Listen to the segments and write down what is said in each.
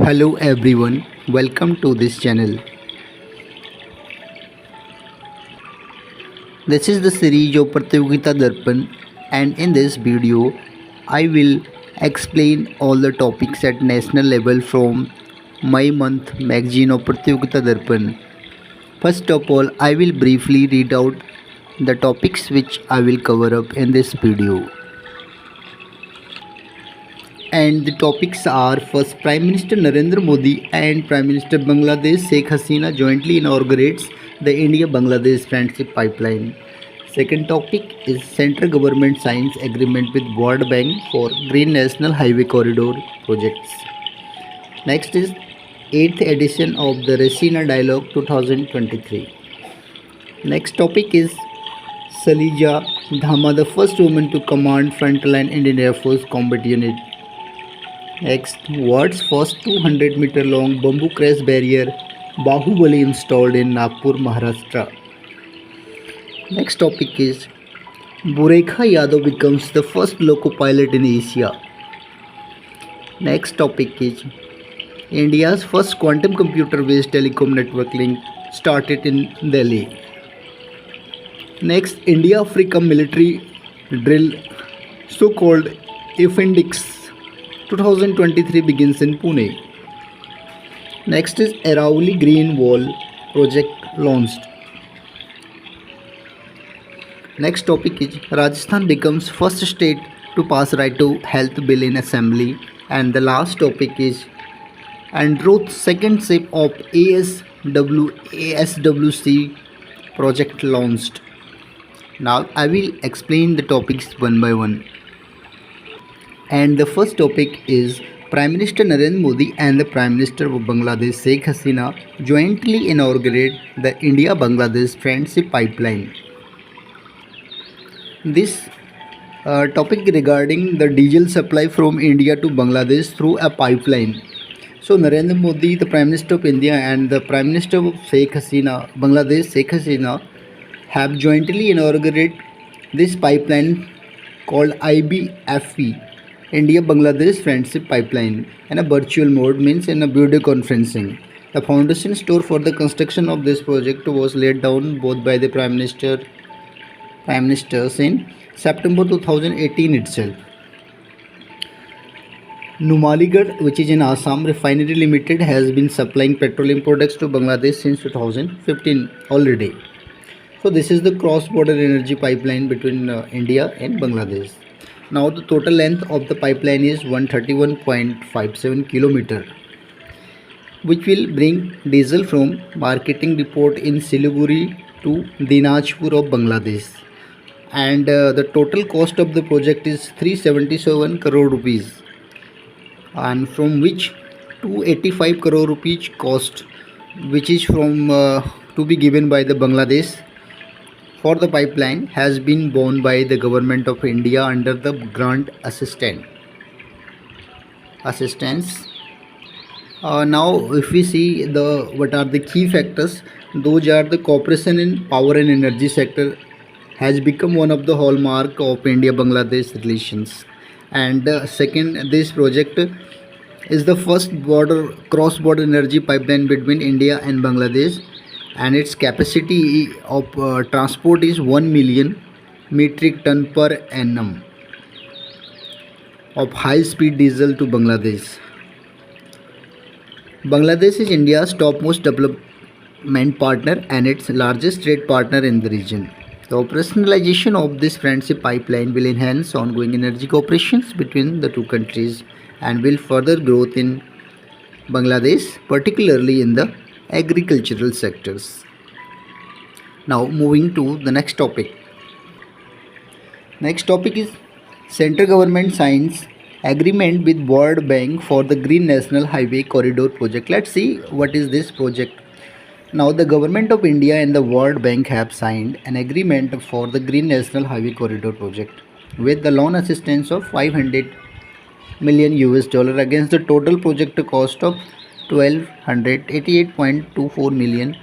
Hello everyone, welcome to this channel. This is the series of Pratiyogita Darpan, and in this video I will explain all the topics at national level from my month magazine of Pratiyogita Darpan. First of all, I will briefly read out the topics which I will cover up in this video. And the topics are: first, Prime Minister Narendra Modi and Prime Minister Bangladesh Sheikh Hasina jointly inaugurates the India-Bangladesh Friendship Pipeline. Second topic is central government signs agreement with World Bank for Green National Highway Corridor projects. Next is 8th edition of the Raisins Dialogue 2023. Next topic is Shaliza Dhami, the first woman to command frontline Indian Air Force combat unit. Next, world's first 200-meter long bamboo crash barrier Bahubali installed in Nagpur, Maharashtra. Next topic is Surekha Yadav becomes the first loco pilot in Asia. Next topic is India's first quantum computer-based telecom network link started in Delhi. Next, India-Africa military drill, so-called Appendix 2023 begins in Pune. Next is Aravalli Green Wall project launched. Next topic is Rajasthan becomes first state to pass right to health bill in assembly. And the last topic is Androth's second ship of ASWC project launched. Now I will explain the topics one by one. And the first topic is Prime Minister Narendra Modi and the Prime Minister of Bangladesh Sheikh Hasina jointly inaugurate the India-Bangladesh Friendship Pipeline. This topic regarding the diesel supply from India to Bangladesh through a pipeline. So Narendra Modi, the Prime Minister of India, and the Prime Minister of Sheikh Hasina, Bangladesh Sheikh Hasina, have jointly inaugurated this pipeline called IBFP, India-Bangladesh Friendship Pipeline, in a virtual mode, means in a video conferencing. The foundation stone for the construction of this project was laid down both by the Prime Ministers in September 2018 itself. Numaligarh, which is in Assam, Refinery Limited has been supplying petroleum products to Bangladesh since 2015 already. So this is the cross-border energy pipeline between India and Bangladesh. Now the total length of the pipeline is 131.57 km, which will bring diesel from marketing depot in Siliguri to Dinajpur of Bangladesh. And the total cost of the project is 377 crore rupees, and from which 285 crore rupees cost, which is from to be given by the Bangladesh for the pipeline, has been borne by the government of India under the grant assistance. Now if we see what are the key factors, those are the cooperation in power and energy sector has become one of the hallmark of India-Bangladesh relations. And second, this project is the first cross-border energy pipeline between India and Bangladesh, and its capacity of transport is 1 million metric ton per annum of high-speed diesel to Bangladesh. Bangladesh is India's topmost development partner and its largest trade partner in the region. The operationalization of this friendship pipeline will enhance ongoing energy cooperations between the two countries and will further growth in Bangladesh, particularly in the agricultural sectors. Now moving to the next topic. Next topic is central government signs agreement with World Bank for the Green National Highway Corridor project. Let's see what is this project. Now the government of India and the World Bank have signed an agreement for the Green National Highway Corridor project with the loan assistance of $500 million against the total project cost of $1,288.24 million.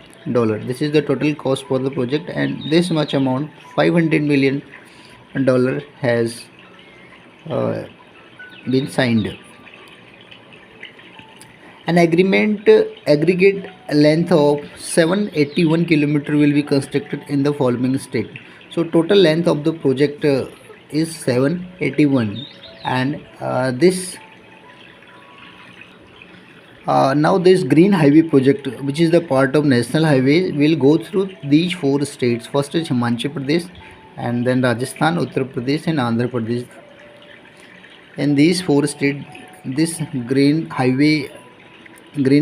This is the total cost for the project, and this much amount, $500 million, has been signed. An aggregate length of 781 kilometer will be constructed in the following state. So total length of the project is 781, and this now this green highway project, which is the part of national highway, will go through these four states. First is Himachal Pradesh, and then Rajasthan, Uttar Pradesh, and Andhra Pradesh. In these four states, this green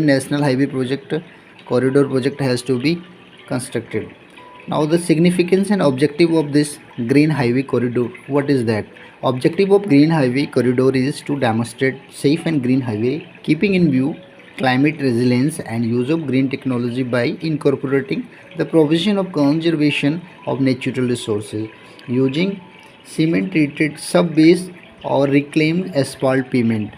national highway project corridor project has to be constructed. Now the significance and objective of this green highway corridor, what is that? Objective of green highway corridor is to demonstrate safe and green highway, keeping in view climate resilience and use of green technology by incorporating the provision of conservation of natural resources using cement treated sub-base or reclaimed asphalt pavement.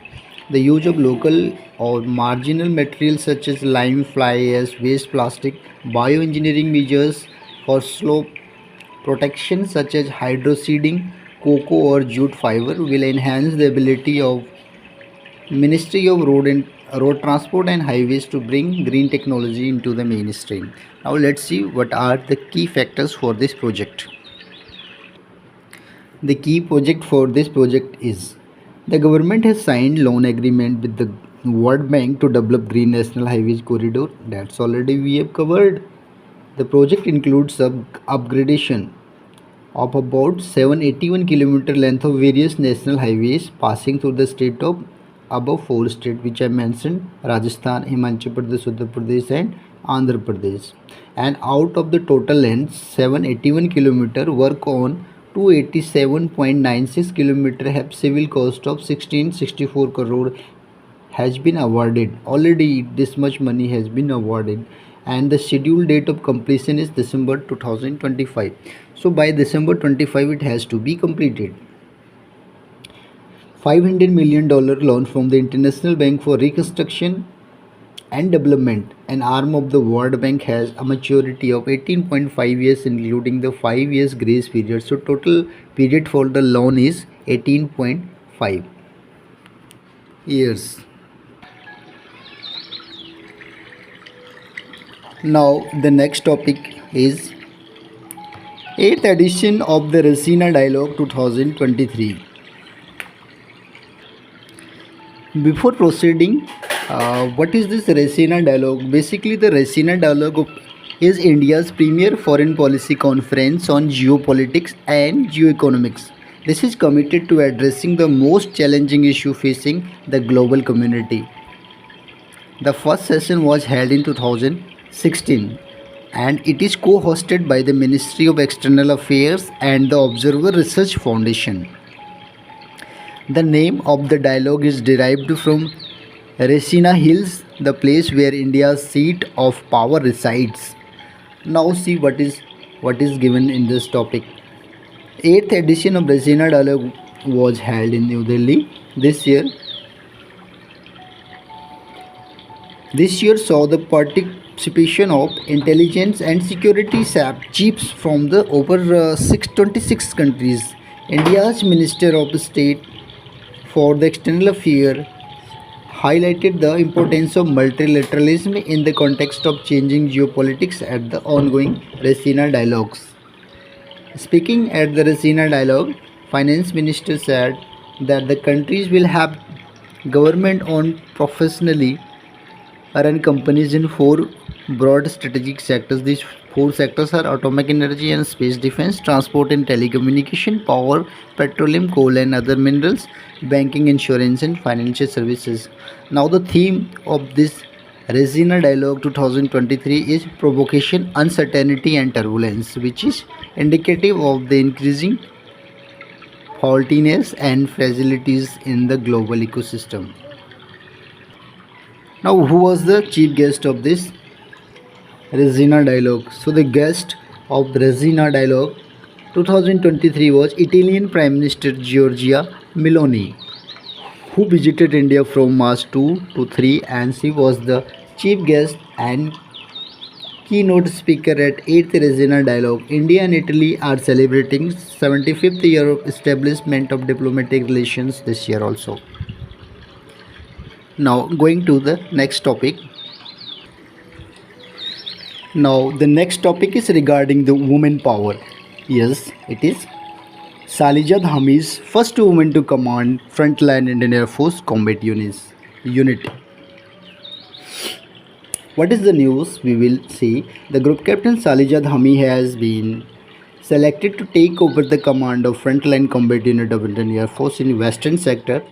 The use of local or marginal materials such as lime, fly ash, waste plastic, bioengineering measures for slope protection such as hydroseeding, cocoa or jute fiber will enhance the ability of Ministry of Road Transport and Highways to bring green technology into the mainstream. Now let's see what are the key factors for this project. The key project for this project is the government has signed loan agreement with the World Bank to develop Green National Highways corridor. That's already we have covered. The project includes upgradation of about 781 kilometer length of various national highways passing through the state of above four states which I mentioned: Rajasthan, Himachal Pradesh, Uttar Pradesh, and Andhra Pradesh. And out of the total length 781 kilometer, work on 287.96 kilometer have civil cost of 1664 crore has been awarded. Already this much money has been awarded, and the scheduled date of completion is December 2025. So by December 25 it has to be completed. $500 million loan from the International Bank for Reconstruction and Development, an arm of the World Bank, has a maturity of 18.5 years including the 5 years grace period. So total period for the loan is 18.5 years. Now the next topic is 8th edition of the Raisins Dialogue 2023. Before proceeding, what is this Raisins Dialogue? Basically, the Raisins Dialogue is India's premier foreign policy conference on geopolitics and geoeconomics. This is committed to addressing the most challenging issue facing the global community. The first session was held in 2016, and it is co-hosted by the Ministry of External Affairs and the Observer Research Foundation. The name of the dialogue is derived from Raisins Hills, the place where India's seat of power resides. Now see what is given in this topic. 8th edition of Raisins Dialogue was held in New Delhi this year. This year saw the participation of intelligence and security chiefs from the over 626 countries. India's Minister of State for the External Affairs highlighted the importance of multilateralism in the context of changing geopolitics at the ongoing Raisins Dialogues. Speaking at the Raisins Dialogue, Finance Minister said that the countries will have government-owned professionally run companies in four broad strategic sectors. These four sectors are atomic energy and space defense, transport and telecommunication, power, petroleum, coal and other minerals, banking, insurance and financial services. Now the theme of this Raisins Dialogue 2023 is provocation, uncertainty and turbulence, which is indicative of the increasing faultiness and fragilities in the global ecosystem. Now, who was the chief guest of this Raisins Dialogue? So the guest of the Raisins Dialogue 2023 was Italian Prime Minister Giorgia Meloni, who visited India from March 2 to 3, and she was the chief guest and keynote speaker at 8th Raisins Dialogue. India and Italy are celebrating 75th year of establishment of diplomatic relations this year also. Now, going to the next topic. Now, the next topic is regarding the women power. Yes, it is. Shaliza Dhami is first woman to command frontline Indian Air Force combat unit. What is the news? We will see. The group captain Shaliza Dhami has been selected to take over the command of frontline combat unit of Indian Air Force in Western sector.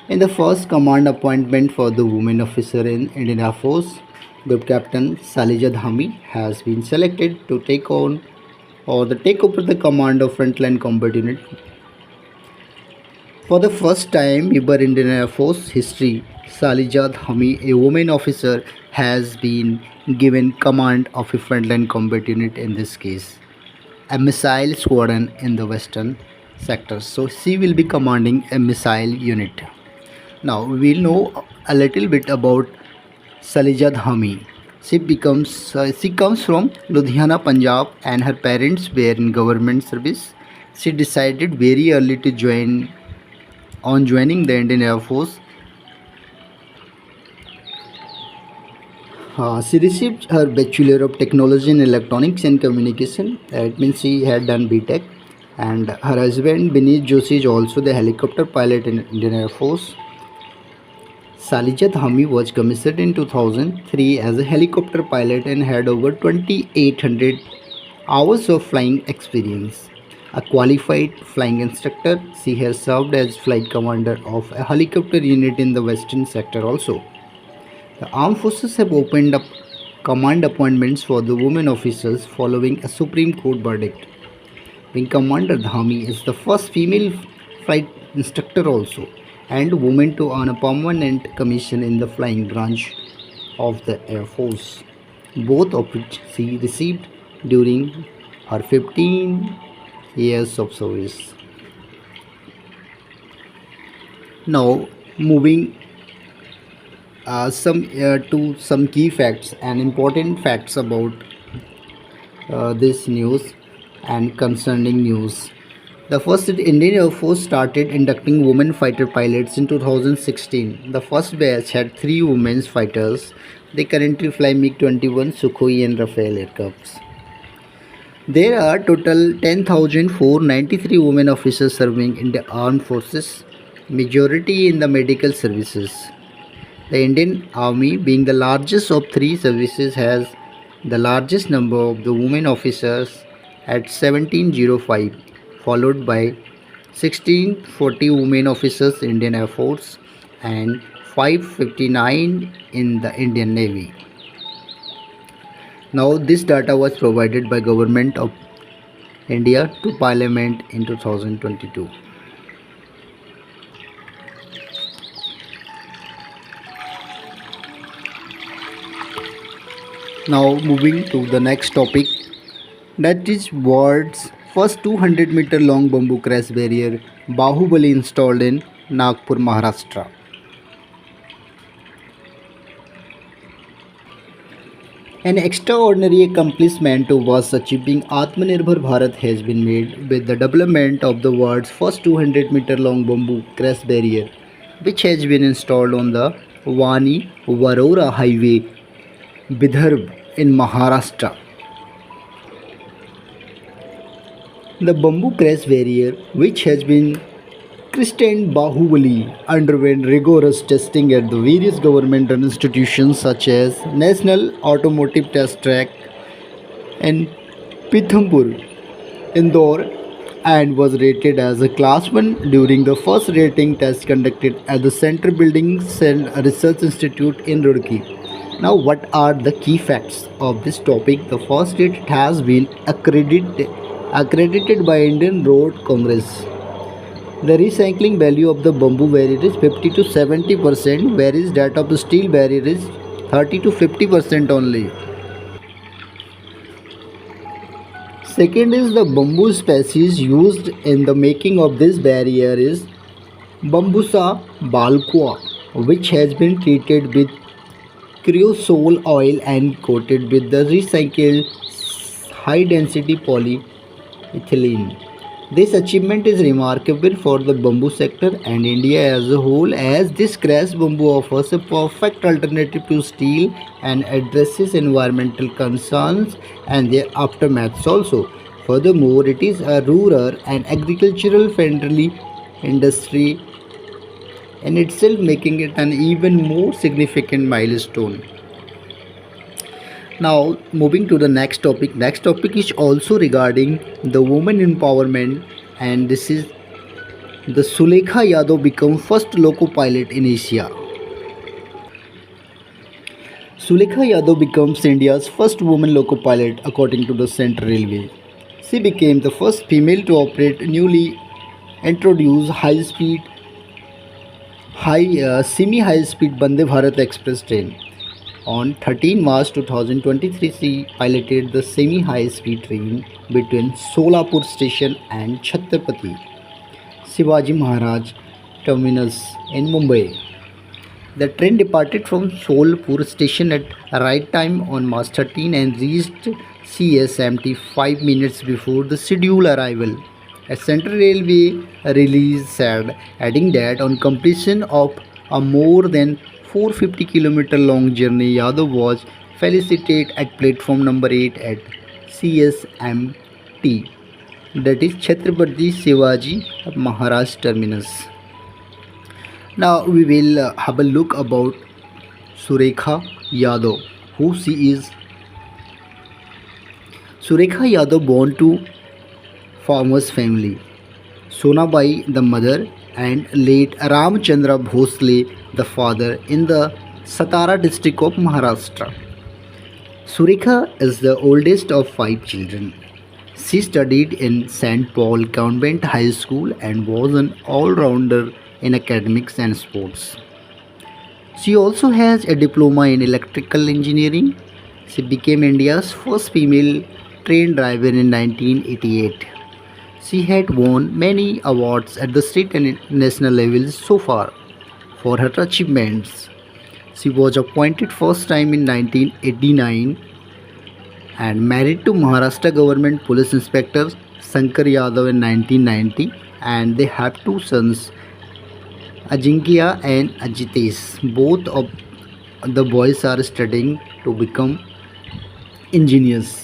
In the first command appointment for the women officer in Indian Air Force, Group Captain Shaliza Dhami has been selected to take over the command of frontline combat unit. For the first time ever in Indian Air Force history, Shaliza Dhami, a woman officer, has been given command of a frontline combat unit, in this case a missile squadron in the western sector. So she will be commanding a missile unit. Now we'll know a little bit about Shaliza Dhami. She comes from Ludhiana, Punjab, and her parents were in government service. She decided very early to joining the Indian Air Force. She received her Bachelor of Technology in Electronics and Communication. That means she had done BTech. And her husband Bineet Joshi is also the helicopter pilot in Indian Air Force. Shaliza Dhami was commissioned in 2003 as a helicopter pilot and had over 2,800 hours of flying experience. A qualified flying instructor, she has served as flight commander of a helicopter unit in the western sector also. The armed forces have opened up command appointments for the women officers following a Supreme Court verdict. Wing Commander Dhami is the first female flight instructor also, and woman to earn a permanent commission in the flying branch of the Air Force, both of which she received during her 15 years of service. Now, moving some to some key facts and important facts about this news and concerning news. The first Indian Air Force started inducting women fighter pilots in 2016. The first batch had three women fighters. They currently fly MiG-21, Sukhoi and Rafale aircrafts. There are total 10,493 women officers serving in the armed forces, majority in the medical services. The Indian Army, being the largest of three services, has the largest number of the women officers at 1705, followed by 1640 women officers in Indian Air Force and 559 in the Indian Navy. Now this data was provided by Government of India to Parliament in 2022. Now moving to the next topic, that is world's first 200-meter long bamboo crash barrier, Bahubali, installed in Nagpur, Maharashtra. An extraordinary accomplishment towards achieving Atmanirbhar Bharat has been made with the development of the world's first 200-meter long bamboo crash barrier, which has been installed on the Wani Warora Highway, Vidarbh in Maharashtra. The bamboo crash barrier, which has been christened Bahubali, underwent rigorous testing at the various government institutions such as National Automotive Test Track in Pithampur, Indore, and was rated as a class 1 during the first rating test conducted at the Center Buildings and Research Institute in Roorkee. Now, what are the key facts of this topic? The first, it has been accredited by Indian Road Congress. The recycling value of the bamboo barrier is 50 to 70%, whereas that of the steel barrier is 30 to 50% only. Second is the bamboo species used in the making of this barrier is Bambusa balqua, which has been treated with creosote oil and coated with the recycled high density polyethylene. This achievement is remarkable for the bamboo sector and India as a whole, as this grass bamboo offers a perfect alternative to steel and addresses environmental concerns and their aftermaths also. Furthermore, it is a rural and agricultural friendly industry in itself, making it an even more significant milestone. Now, moving to the next topic. Next topic is also regarding the women empowerment, and this is the Surekha Yadav become first loco pilot in Asia. Surekha Yadav becomes India's first woman loco pilot according to the Central Railway. She became the first female to operate newly introduced semi-high speed Bande Bharat Express train. On 13 March 2023, she piloted the semi-high speed train between Solapur station and Chhatrapati Shivaji Maharaj terminus in Mumbai. The train departed from Solapur station at right time on March 13 and reached CSMT 5 minutes before the scheduled arrival. A Central Railway release said, adding that on completion of a more than 450-kilometer long journey, Yadav was felicitated at platform number 8 at CSMT, that is Chhatrapati Shivaji Maharaj terminus. Now we will have a look about Surekha Yadav, who she is. Surekha Yadav born to farmers family. Sonabai the mother and late Ramchandra Bhosle the father in the Satara district of Maharashtra. Surekha is the oldest of 5 children. She studied in St. Paul Convent High School and was an all-rounder in academics and sports. She also has a diploma in electrical engineering. She became India's first female train driver in 1988. She had won many awards at the state and national levels so far for her achievements. She was appointed first time in 1989 and married to Maharashtra government police inspector Shankar Yadav in 1990, and they have 2 sons, Ajinkya and Ajitesh. Both of the boys are studying to become engineers.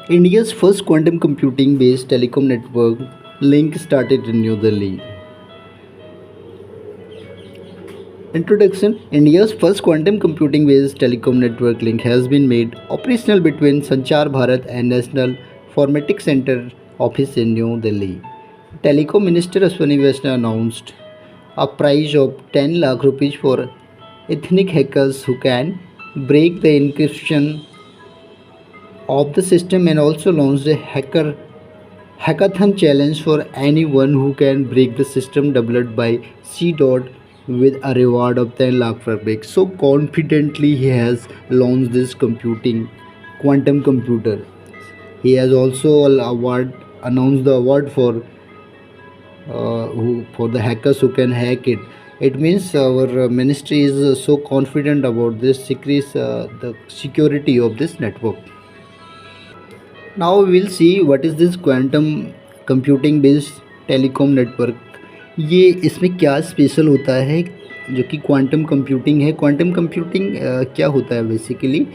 India's first quantum computing based telecom network link started in New Delhi. Introduction. India's first quantum computing based telecom network link has been made operational between Sanchar Bharat and National Informatics Center office in New Delhi. Telecom Minister Ashwani Vaishnaw announced a prize of 10 lakh rupees for ethnic hackers who can break the encryption of the system, and also launched a hackathon challenge for anyone who can break the system developed by C. Dot with a reward of 10 lakh per break. So confidently he has launched this computing quantum computer. He has also announced the award for the hackers who can hack it. It means our ministry is so confident about this secret, the security of this network. Now we will see what is this quantum computing based telecom network. ये इसमें क्या special होता है जो कि quantum computing है. Quantum computing क्या होता है basically.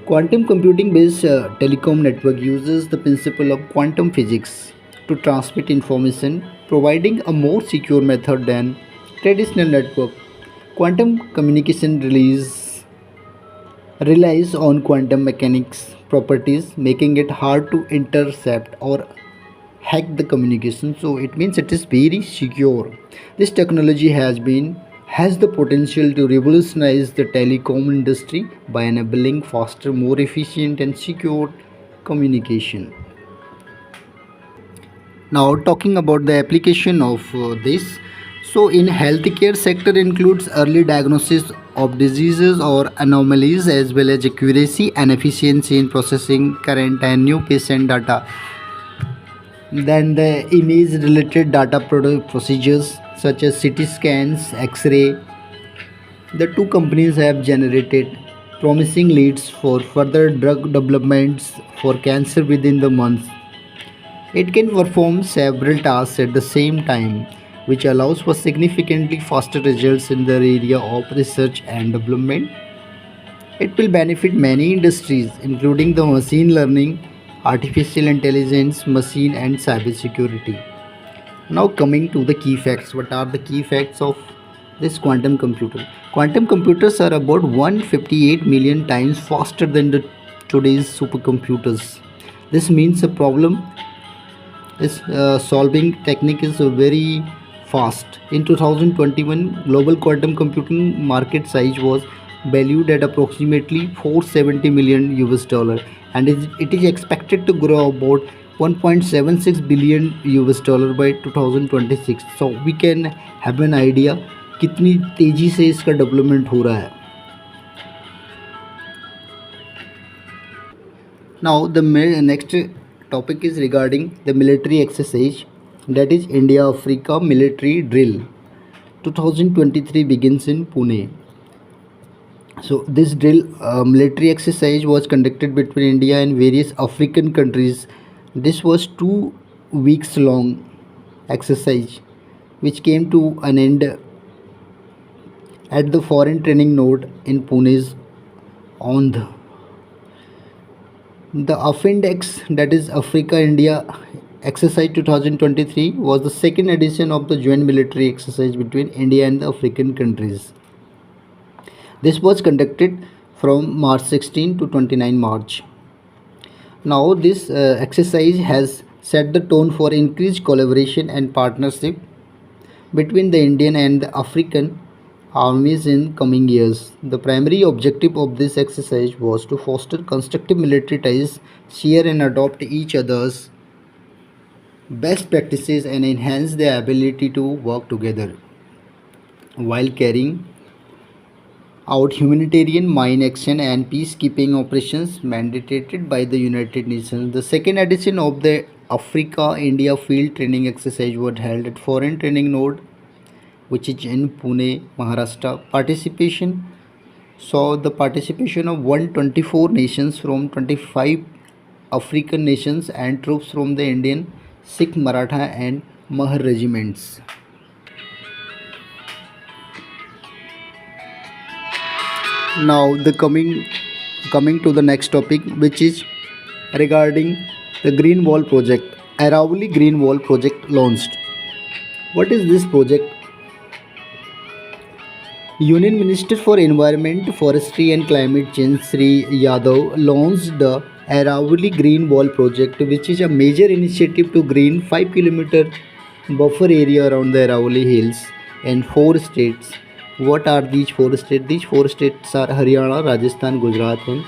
Quantum computing based telecom network uses the principle of quantum physics to transmit information, providing a more secure method than traditional network. Quantum communication relies on quantum mechanics properties, making it hard to intercept or hack the communication. So it means it is very secure. This technology has the potential to revolutionize the telecom industry by enabling faster, more efficient and secure communication. Now talking about the application of this. So in healthcare sector includes early diagnosis of diseases or anomalies, as well as accuracy and efficiency in processing current and new patient data. Then the image related data procedures such as CT scans, X-ray. The two companies have generated promising leads for further drug developments for cancer within the months. It can perform several tasks at the same time, which allows for significantly faster results in the area of research and development. It will benefit many industries, including the machine learning, artificial intelligence, machine and cybersecurity. Now coming to the key facts. What are the key facts of this quantum computer? Quantum computers are about 158 million times faster than the today's supercomputers. This means the problem is solving technique is very fast. In 2021, global quantum computing market size was valued at approximately 470 million US dollar, and it is expected to grow about 1.76 billion US dollar by 2026. So we can have an idea कितनी तेजी से इसका development हो रहा है. Now the next topic is regarding the military exercise, that is India Africa military drill 2023 begins in Pune. So this drill military exercise was conducted between India and various African countries. This was 2 weeks long exercise which came to an end at the foreign training node in Pune's Ondh. The AFINDEX, that is Africa India Exercise 2023, was the second edition of the joint military exercise between India and the African countries. This was conducted from March 16 to 29 March. Now this exercise has set the tone for increased collaboration and partnership between the Indian and the African armies in coming years. The primary objective of this exercise was to foster constructive military ties, share and adopt each other's best practices and enhance their ability to work together while carrying out humanitarian mine action and peacekeeping operations mandated by the United Nations. The second edition of the Africa India field training exercise was held at foreign training node which is in Pune, Maharashtra. Participation saw the participation of 124 nations from 25 African nations and troops from the Indian, Sikh, Maratha and Mahar regiments. Now the coming to the next topic, which is regarding the Green Wall project. Aravalli Green Wall project launched. What is this project? Union Minister for Environment, Forestry and Climate Change Shri Yadav launched the Aravalli Green Wall project, which is a major initiative to green 5 km buffer area around the Aravalli Hills in 4 states. What are these 4 states? These 4 states are Haryana, Rajasthan, Gujarat and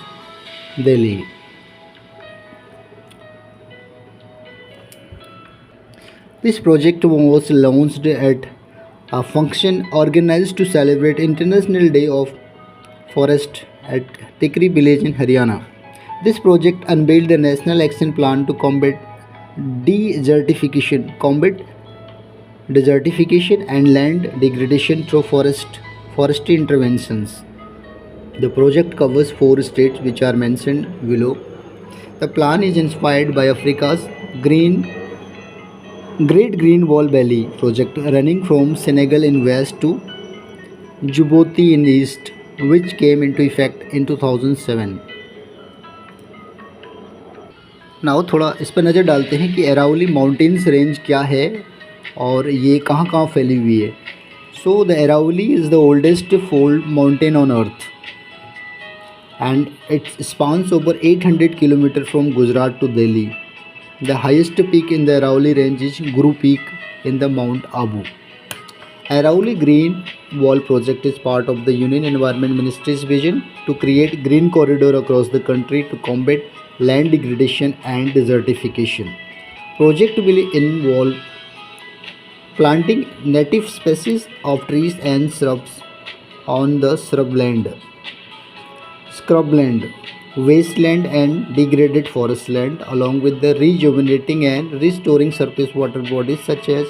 Delhi. This project was launched at a function organized to celebrate International Day of Forest at Tikri village in Haryana. This project unveiled the National Action Plan to combat desertification and land degradation through forestry interventions. The project covers 4 states which are mentioned below. The plan is inspired by Africa's Great Green Wall Valley project running from Senegal in west to Djibouti in east, which came into effect in 2007. Now थोड़ा इस पर नज़र डालते हैं कि Aravalli mountains range क्या है और ये कहाँ कहाँ फैली हुई है. So the Aravalli is the oldest fold mountain on earth and it spans over 800 km from Gujarat to Delhi. The highest peak in the Aravalli range is Guru Peak in the Mount Abu. Aravalli Green Wall project is part of the Union Environment Ministry's vision to create green corridor across the country to combat land degradation and desertification. Project will involve planting native species of trees and shrubs on the scrubland, wasteland and degraded forest land, along with the rejuvenating and restoring surface water bodies such as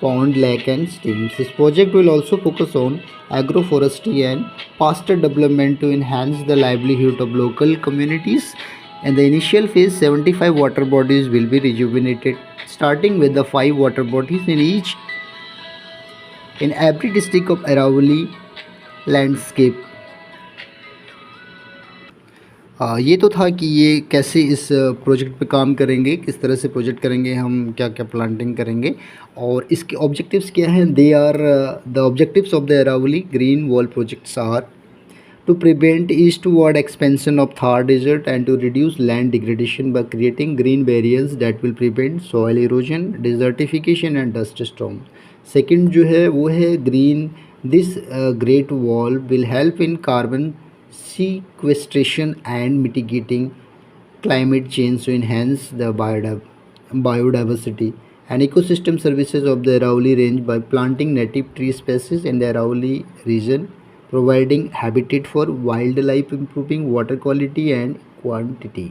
pond, lake and streams. This project will also focus on agroforestry and pasture development to enhance the livelihood of local communities. In the initial phase, 75 water bodies will be rejuvenated, starting with the 5 water bodies in every district of Aravalli landscape. ये तो था कि ये कैसे इस project पे काम करेंगे, किस तरह से प्रोजेक्ट करेंगे, हम क्या क्या प्लांटिंग करेंगे और इसके ऑब्जेक्टिव्स क्या हैं. They are the objectives of the Aravalli green wall projects are to prevent eastward expansion of Thar Desert and to reduce land degradation by creating green barriers that will prevent soil erosion, desertification and dust storm. Second जो है वो है green. This great wall will help in carbon sequestration and mitigating climate change to enhance the biodiversity and ecosystem services of the Aravalli range by planting native tree species in the Aravalli region, providing habitat for wildlife, improving water quality and quantity.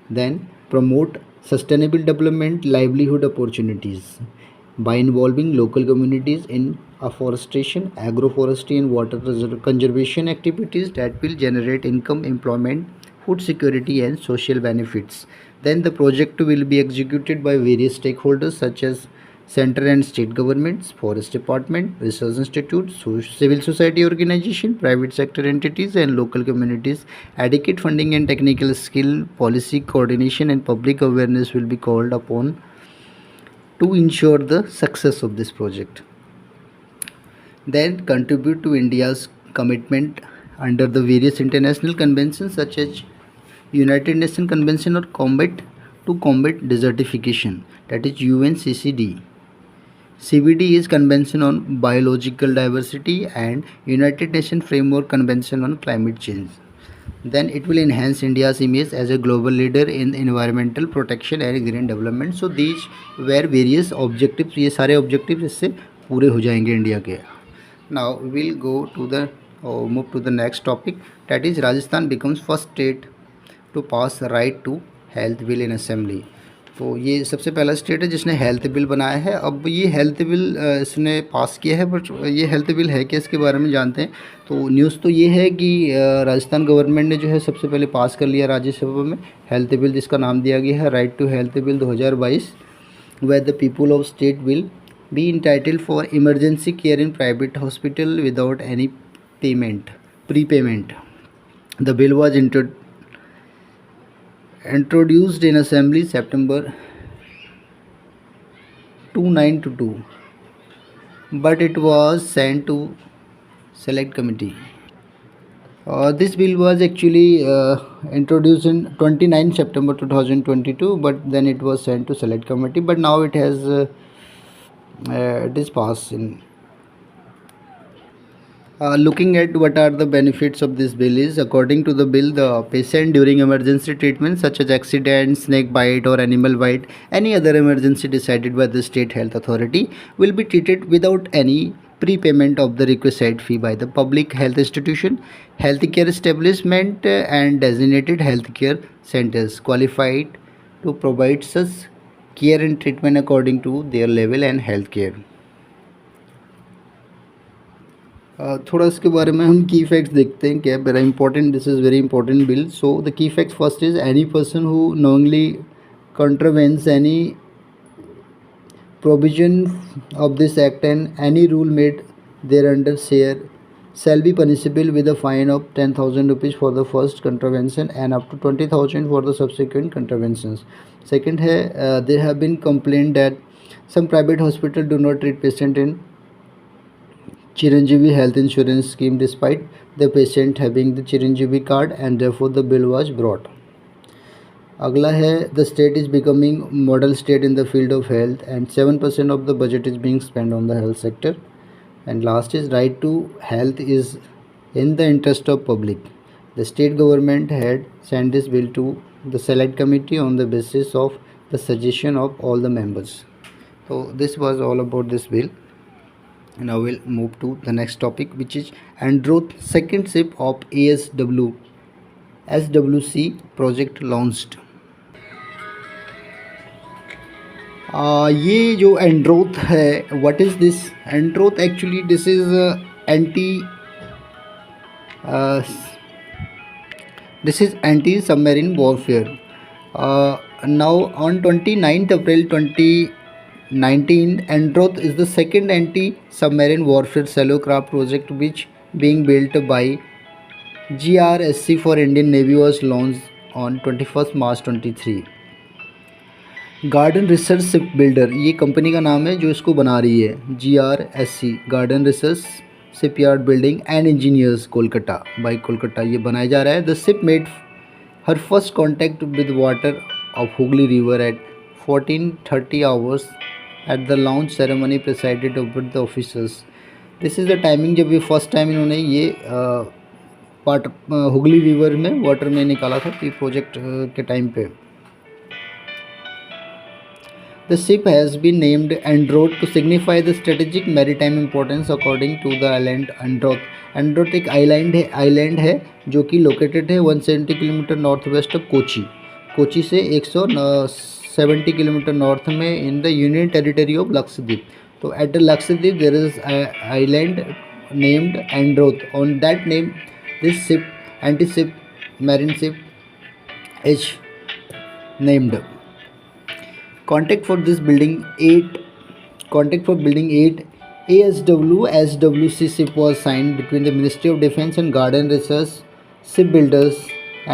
Then promote sustainable development livelihood opportunities by involving local communities in afforestation, agroforestry and water conservation activities that will generate income, employment, food security and social benefits. Then the project will be executed by various stakeholders such as center and state governments, forest department, research institutes, civil society organization, private sector entities and local communities. Adequate funding and technical skill, policy coordination and public awareness will be called upon to ensure the success of this project. Then contribute to India's commitment under the various international conventions such as United Nations Convention on Combat to Combat Desertification, that is UNCCD. CBD is Convention on Biological Diversity and United Nations Framework Convention on Climate Change. Then it will enhance India's image as a global leader in environmental protection and green development. So these were various objectives. ये सारे objectives इससे पूरे हो जाएंगे India के. Now we'll go to the move to the next topic, that is Rajasthan becomes first state to pass right to health bill in assembly. तो ये सबसे पहला स्टेट है जिसने हेल्थ बिल बनाया है. अब ये हेल्थ बिल इसने पास किया है, बट ये हेल्थ बिल है क्या, इसके बारे में जानते हैं. तो न्यूज़ तो ये है कि राजस्थान गवर्नमेंट ने जो है सबसे पहले पास कर लिया राज्यसभा में हेल्थ बिल, जिसका नाम दिया गया है right to health bill 2022, where the people of state will be entitled for emergency care in private hospital without any prepayment. The bill was introduced in assembly September 2922, but it was sent to select committee. This bill was actually introduced in 29 September 2022, but then it was sent to select committee, but now it is passed in. Looking at what are the benefits of this bill is, according to the bill, the patient during emergency treatment such as accident, snake bite or animal bite, any other emergency decided by the state health authority will be treated without any prepayment of the requisite fee by the public health institution, healthcare establishment and designated healthcare centers qualified to provide such care and treatment according to their level and health care. थोड़ा इसके बारे में हम की facts देखते हैं क्या. Very important, this is very important bill. So the key facts first is any person who knowingly contravenes any provision of this act and any rule made thereunder shall be punishable with a fine of 10,000 rupees for the first contravention and up to 20,000 for the subsequent contraventions. Second है, there have been complained that some private hospital do not treat patient in Chiranjeevi health insurance scheme despite the patient having the Chiranjeevi card, and therefore the bill was brought. अगला है, the state is becoming model state in the field of health and 7% of the budget is being spent on the health sector. And last is right to health is in the interest of public. The state government had sent this bill to the select committee on the basis of the suggestion of all the members. So this was all about this bill. Now we'll move to the next topic, which is Androth second ship of SWC project launched. ये जो एंड्रोथ है, what is this Androth? Actually this is anti this is anti-submarine warfare. Now on 29th April 2019, Androth is the second anti-submarine warfare shallow craft project which being built by GRSC for Indian Navy was launched on 21st March 23. Garden research ship builder, ये company का नाम है जो इसको बना रही है, GRSC garden research shipyard building and engineers Kolkata by Kolkata, ये बनाया जा रहा है. The ship made her first contact with water of Hooghly river eight 14:30 hours at the launch ceremony presided over the officers. This is the timing जब ये first time इन्होंने ये part Hooghly river में वाटर में निकाला था प्रोजेक्ट के टाइम पे. The ship has been named Androth to signify the strategic maritime importance according to the island Androth. Androth एक आइलैंड है जो कि लोकेटेड है 170 kilometre north west of Kochi से 170 किलोमीटर नॉर्थ में in the union territory of Lakshadweep. तो at the Lakshadweep there is island named Androth. On that name this ship anti ship marine ship is named. Contact for building 8 ASW SWC ship was signed between the Ministry of Defence and Garden Research Shipbuilders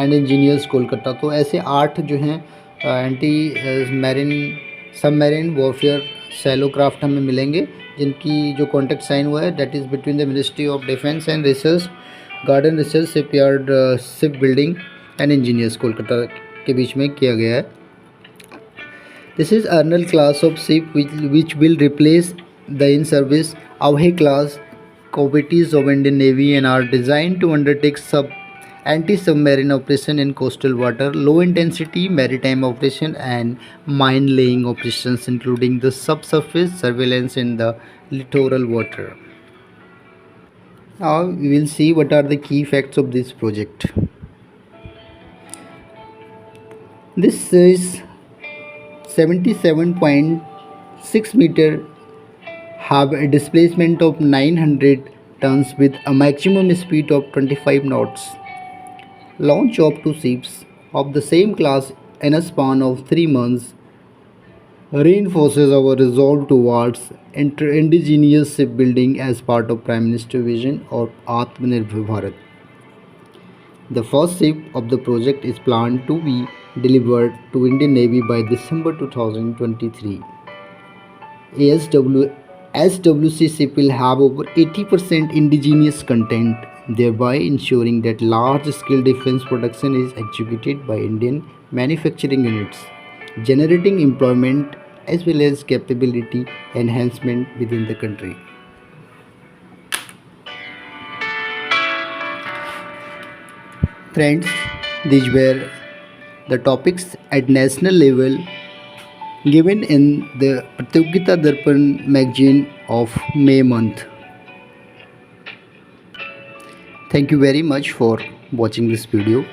and Engineers Kolkata. तो ऐसे 8 जो हैं anti marine submarine warfare shallow craft हमें मिलेंगे जिनकी जो contract sign हुआ है that is between the ministry of defence and research garden research shipyard ship building and engineers Kolkata के बीच में किया गया है. This is Arnold class of ship which will replace the in-service Avhe class corvettes of Indian Navy and are designed to undertake anti-submarine operation in coastal water, low-intensity maritime operation and mine-laying operations, including the subsurface surveillance in the littoral water. Now we will see what are the key facts of this project. This is 77.6 meter, have a displacement of 900 tons with a maximum speed of 25 knots. Launch of 2 ships of the same class in a span of 3 months reinforces our resolve towards indigenous shipbuilding as part of Prime Minister vision of Atmanirbhar Bharat. The first ship of the project is planned to be delivered to Indian Navy by December 2023. SWC ship will have over 80% indigenous content, thereby ensuring that large-scale defense production is executed by Indian manufacturing units, generating employment as well as capability enhancement within the country. Friends, these were the topics at national level given in the Pratiyogita Darpan magazine of May month. Thank you very much for watching this video.